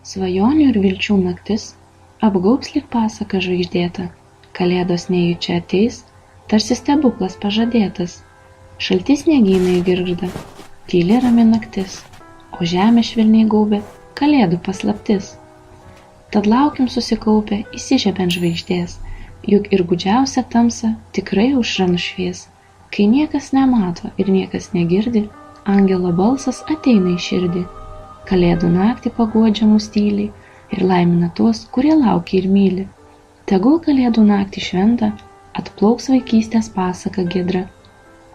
Svajonių ir vilčių naktis apgaubs lyg pasaka žvaigždėta, kalėdos nejučia ateis, tarsi stebuklas pažadėtas. Šalti sniegynai girgžda, tyli rami naktis, o žemė švelniai gaubia kalėdų paslaptis. Tad laukim susikaupę įsižiebiant žvaigždės, juk ir gūdžiausia tamsa tikrai aušra nušvies. Kai niekas nemato ir niekas negirdi, angelo balsas ateina į širdį. Kalėdų naktį paguodžia mus tyliai ir laimina tuos, kurie laukia ir myli. Tegul kalėdų naktį šventą atplauks vaikystės pasaka giedra,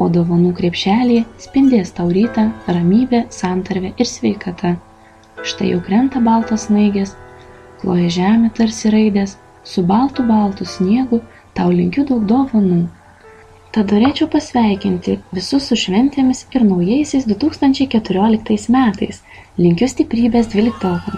o dovanų krepšelėje spindės tau rytą ramybė, santarvė ir sveikata. Štai jau krenta baltas snaigės, kloja žemė tarsi raidės, su baltu sniegu tau linkiu daug dovanų. Tad norėčiau pasveikinti visus su šventėmis ir naujaisiais 2014 metais. Linkiu stiprybės 12